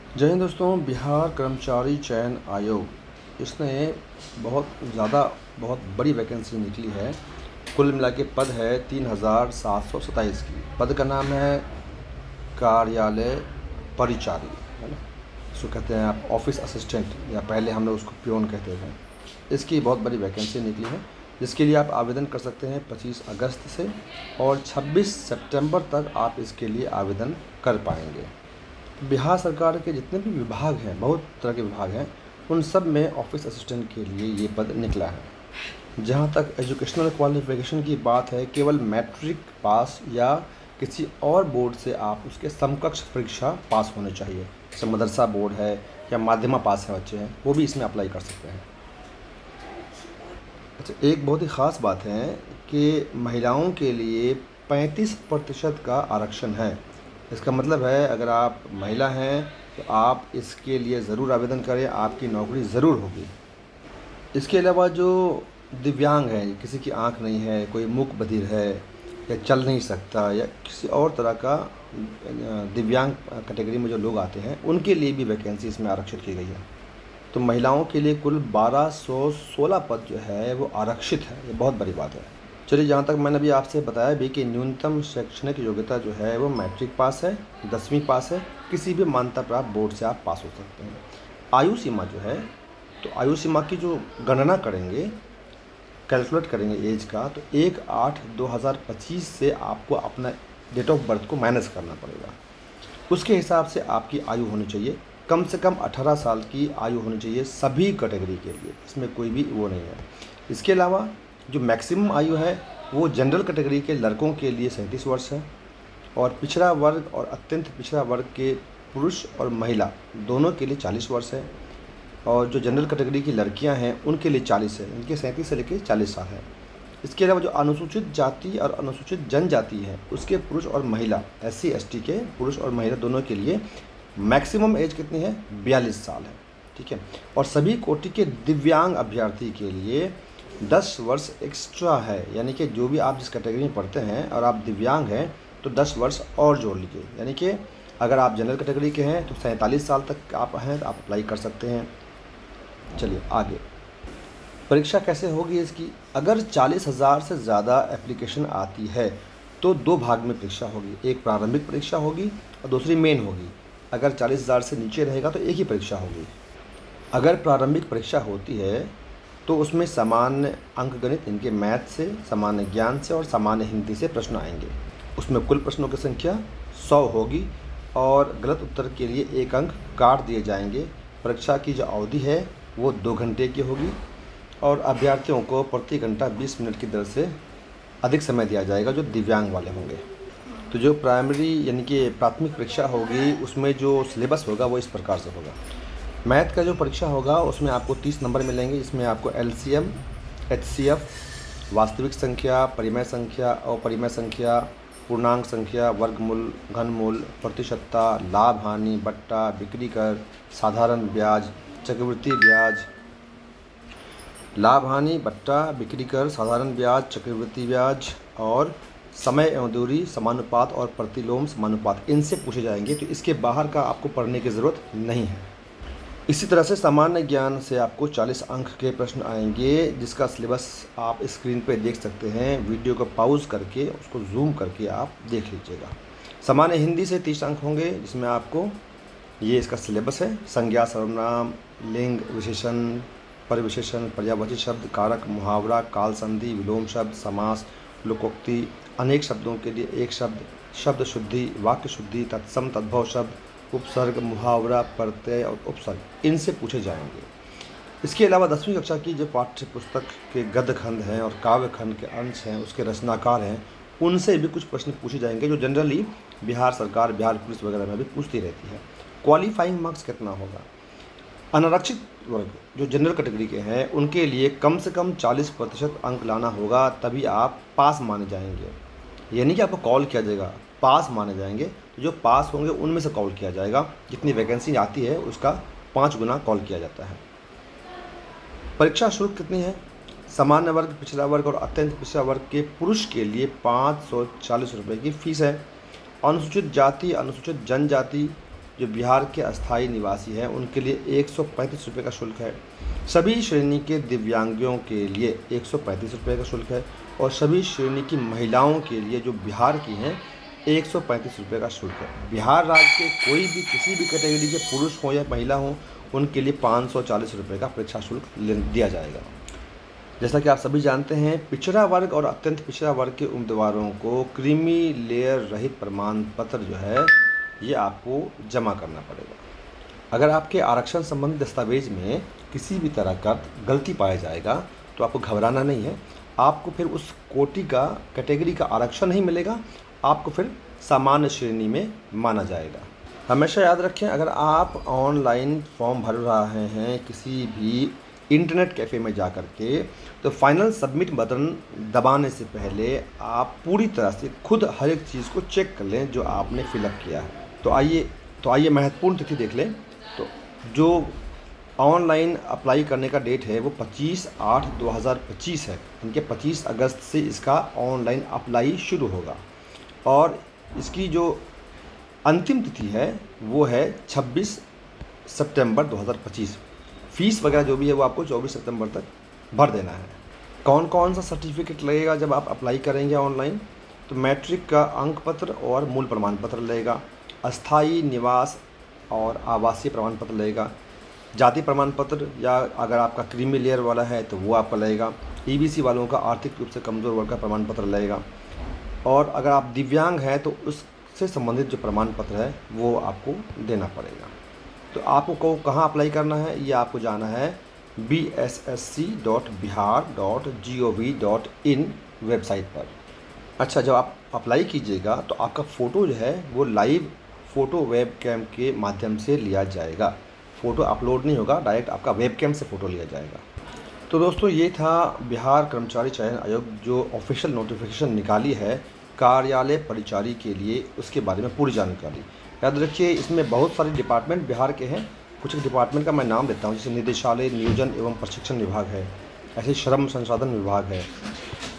जय हिंद दोस्तों। बिहार कर्मचारी चयन आयोग इसने बहुत बड़ी वैकेंसी निकली है। कुल मिला के पद है 3727 की। पद का नाम है कार्यालय परिचारी, है ना। इसको कहते हैं आप ऑफिस असिस्टेंट, या पहले हम लोग उसको प्योन कहते थे। इसकी बहुत बड़ी वैकेंसी निकली है, जिसके लिए आप आवेदन कर सकते हैं 25 अगस्त से, और 26 सितंबर तक आप इसके लिए आवेदन कर पाएंगे। बिहार सरकार के जितने भी विभाग हैं, बहुत तरह के विभाग हैं, उन सब में ऑफिस असिस्टेंट के लिए ये पद निकला है। जहाँ तक एजुकेशनल क्वालिफिकेशन की बात है, केवल मैट्रिक पास या किसी और बोर्ड से आप उसके समकक्ष परीक्षा पास होने चाहिए। जैसे मदरसा बोर्ड है या माध्यमा पास है बच्चे हैं, वो भी इसमें अप्लाई कर सकते हैं। अच्छा, एक बहुत ही ख़ास बात है कि महिलाओं के लिए 35% का आरक्षण है। इसका मतलब है अगर आप महिला हैं तो आप इसके लिए ज़रूर आवेदन करें, आपकी नौकरी ज़रूर होगी। इसके अलावा जो दिव्यांग हैं, किसी की आंख नहीं है, कोई मूक बधिर है या चल नहीं सकता, या किसी और तरह का दिव्यांग कैटेगरी में जो लोग आते हैं, उनके लिए भी वैकेंसी इसमें आरक्षित की गई है। तो महिलाओं के लिए कुल 1216 पद जो है वो आरक्षित है। ये बहुत बड़ी बात है। चलिए, जहाँ तक मैंने अभी आपसे बताया भी कि न्यूनतम शैक्षणिक योग्यता जो है वो मैट्रिक पास है, 10वीं पास है, किसी भी मान्यता प्राप्त बोर्ड से आप पास हो सकते हैं। आयु सीमा जो है, तो आयु सीमा की जो गणना करेंगे, कैलकुलेट करेंगे एज का, तो 1/8/2025 से आपको अपना डेट ऑफ बर्थ को माइनस करना पड़ेगा। उसके हिसाब से आपकी आयु होनी चाहिए, कम से कम 18 साल की आयु होनी चाहिए सभी कैटेगरी के लिए, इसमें कोई भी वो नहीं है। इसके अलावा जो मैक्सिमम आयु है वो जनरल कैटेगरी के लड़कों के लिए 37 वर्ष है, और पिछड़ा वर्ग और अत्यंत पिछड़ा वर्ग के पुरुष और महिला दोनों के लिए 40 वर्ष है, और जो जनरल कैटेगरी की लड़कियां हैं उनके लिए 40 है। इनके 37 से लेकर 40 साल है। इसके अलावा जो अनुसूचित जाति और अनुसूचित जनजाति है, उसके पुरुष और महिला, SC ST के पुरुष और महिला दोनों के लिए मैक्सिमम एज कितनी है? 42 साल है। ठीक है। और सभी कोटि के दिव्यांग अभ्यर्थी के लिए 10 वर्ष एक्स्ट्रा है, यानी कि जो भी आप जिस कैटेगरी में पढ़ते हैं और आप दिव्यांग हैं तो 10 वर्ष और जोड़ लीजिए। यानी कि अगर आप जनरल कैटेगरी के हैं तो 47 साल तक आप हैं तो आप अप्लाई कर सकते हैं। चलिए आगे, परीक्षा कैसे होगी इसकी? अगर 40,000 से ज़्यादा एप्लीकेशन आती है तो 2 भाग में परीक्षा होगी। एक प्रारंभिक परीक्षा होगी और दूसरी मेन होगी। अगर 40,000 से नीचे रहेगा तो एक ही परीक्षा होगी। अगर प्रारंभिक परीक्षा होती है तो उसमें सामान्य अंकगणित, इनके मैथ से, सामान्य ज्ञान से और सामान्य हिंदी से प्रश्न आएंगे। उसमें कुल प्रश्नों की संख्या 100 होगी और गलत उत्तर के लिए 1 अंक काट दिए जाएंगे। परीक्षा की जो अवधि है वो 2 घंटे की होगी, और अभ्यर्थियों को प्रति घंटा 20 मिनट की दर से अधिक समय दिया जाएगा जो दिव्यांग वाले होंगे। तो जो प्राइमरी यानी कि प्राथमिक परीक्षा होगी, उसमें जो सिलेबस होगा वो इस प्रकार से होगा। मैथ का जो परीक्षा होगा उसमें आपको 30 नंबर मिलेंगे। इसमें आपको LCM, HCF, वास्तविक संख्या, परिमेय संख्या, अपरिमेय संख्या, पूर्णांक संख्या, वर्गमूल, घनमूल, प्रतिशतता, लाभ हानि, बट्टा, बिक्री कर, साधारण ब्याज, चक्रवृद्धि ब्याज, लाभ हानि, बट्टा, बिक्री कर, साधारण ब्याज, चक्रवृद्धि ब्याज, और समय एवं दूरी, समानुपात और प्रतिलोम समानुपात, इनसे पूछे जाएंगे। तो इसके बाहर का आपको पढ़ने की ज़रूरत नहीं है। इसी तरह से सामान्य ज्ञान से आपको 40 अंक के प्रश्न आएंगे, जिसका सिलेबस आप स्क्रीन पे देख सकते हैं। वीडियो को पॉज करके उसको जूम करके आप देख लीजिएगा। सामान्य हिंदी से 30 अंक होंगे, जिसमें आपको ये इसका सिलेबस है। संज्ञा, सर्वनाम, लिंग, विशेषण, परिविशेषण, पर्यायवाची शब्द, कारक, मुहावरा, काल संधि, विलोम शब्द, समास, लोकोक्ति, अनेक शब्दों के लिए एक शब्द, शब्द शुद्धि, वाक्य शुद्धि, तत्सम तद्भव शब्द, उपसर्ग, मुहावरा, प्रत्यय और उपसर्ग, इनसे पूछे जाएंगे। इसके अलावा 10वीं कक्षा की जो पाठ्य पुस्तक के गद्य खंड हैं और काव्य खंड के अंश हैं, उसके रचनाकार हैं, उनसे भी कुछ प्रश्न पूछे जाएंगे, जो जनरली बिहार सरकार, बिहार पुलिस वगैरह में भी पूछती रहती है। क्वालिफाइंग मार्क्स कितना होगा? अनारक्षित वर्ग जो जनरल कैटेगरी के हैं उनके लिए कम से कम 40% अंक लाना होगा, तभी आप पास माने जाएंगे। यानी कि आपको कॉल किया जाएगा, पास माने जाएंगे। तो जो पास होंगे उनमें से कॉल किया जाएगा। जितनी वैकेंसी आती है उसका 5 गुना कॉल किया जाता है। परीक्षा शुल्क कितनी है? सामान्य वर्ग, पिछड़ा वर्ग और अत्यंत पिछड़ा वर्ग के पुरुष के लिए 540 रुपये की फ़ीस है। अनुसूचित जाति, अनुसूचित जनजाति जो बिहार के अस्थायी निवासी हैं उनके लिए 135 रुपये का शुल्क है। सभी श्रेणी के दिव्यांगों के लिए 135 रुपये का शुल्क है और सभी श्रेणी की महिलाओं के लिए जो बिहार की हैं 135 रुपये का शुल्क है। बिहार राज्य के कोई भी किसी भी कैटेगरी के पुरुष हों या महिला हों उनके लिए 540 रुपये का परीक्षा शुल्क दिया जाएगा। जैसा कि आप सभी जानते हैं, पिछड़ा वर्ग और अत्यंत पिछड़ा वर्ग के उम्मीदवारों को क्रीमी लेयर रहित प्रमाण पत्र जो है ये आपको जमा करना पड़ेगा। अगर आपके आरक्षण संबंधी दस्तावेज में किसी भी तरह का गलती पाया जाएगा तो आपको घबराना नहीं है। आपको फिर उस कोटि का कैटेगरी का आरक्षण नहीं मिलेगा, आपको फिर सामान्य श्रेणी में माना जाएगा। हमेशा याद रखें, अगर आप ऑनलाइन फॉर्म भर रहे हैं किसी भी इंटरनेट कैफ़े में जा कर के, तो फाइनल सबमिट बटन दबाने से पहले आप पूरी तरह से खुद हर एक चीज़ को चेक कर लें जो आपने फिलअप किया है। तो आइए महत्वपूर्ण तिथि देख लें। तो जो ऑनलाइन अप्लाई करने का डेट है वो 25/8/2025 है। इनके 25 अगस्त से इसका ऑनलाइन अप्लाई शुरू होगा और इसकी जो अंतिम तिथि है वो है 26 सितंबर 2025। फ़ीस वगैरह जो भी है वो आपको 24 सितंबर तक भर देना है। कौन कौन सा सर्टिफिकेट लगेगा जब आप अप्लाई करेंगे ऑनलाइन? तो मैट्रिक का अंक पत्र और मूल प्रमाण पत्र लगेगा, अस्थायी निवास और आवासीय प्रमाण पत्र लगेगा, जाति प्रमाण पत्र या अगर आपका क्रीमी लेयर वाला है तो वो आपका लगेगा, ईबीसी वालों का आर्थिक रूप से कमज़ोर वर्ग का प्रमाण पत्र लगेगा और अगर आप दिव्यांग हैं तो उससे संबंधित जो प्रमाण पत्र है वो आपको देना पड़ेगा। तो आपको कहाँ अप्लाई करना है? ये आपको जाना है bssc.bihar.gov.in वेबसाइट पर। अच्छा, जब आप अप्लाई कीजिएगा तो आपका फ़ोटो जो है वो लाइव फ़ोटो वेबकैम के माध्यम से लिया जाएगा। फ़ोटो अपलोड नहीं होगा, डायरेक्ट आपका वेबकैम से फ़ोटो लिया जाएगा। तो दोस्तों, ये था बिहार कर्मचारी चयन आयोग जो ऑफिशियल नोटिफिकेशन निकाली है कार्यालय परिचारी के लिए, उसके बारे में पूरी जानकारी। याद रखिए, इसमें बहुत सारे डिपार्टमेंट बिहार के हैं। कुछ डिपार्टमेंट का मैं नाम देता हूँ, जैसे निदेशालय नियोजन एवं प्रशिक्षण विभाग है, ऐसे श्रम संसाधन विभाग है,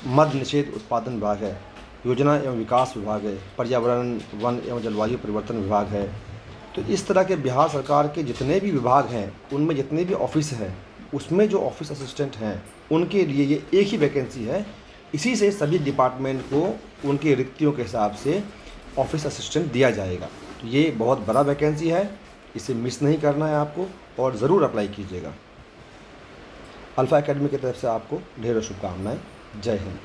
मद्य निषेध उत्पादन विभाग है, योजना एवं विकास विभाग है, पर्यावरण वन एवं जलवायु परिवर्तन विभाग है। तो इस तरह के बिहार सरकार के जितने भी विभाग हैं उनमें जितने भी ऑफिस हैं उसमें जो ऑफिस असिस्टेंट हैं उनके लिए ये एक ही वैकेंसी है। इसी से सभी डिपार्टमेंट को उनकी रिक्तियों के हिसाब से ऑफिस असिस्टेंट दिया जाएगा। तो ये बहुत बड़ा वैकेंसी है, इसे मिस नहीं करना है आपको और ज़रूर अप्लाई कीजिएगा। अल्फ़ा एकेडमी की तरफ से आपको ढेरों शुभकामनाएं। जय हिंद।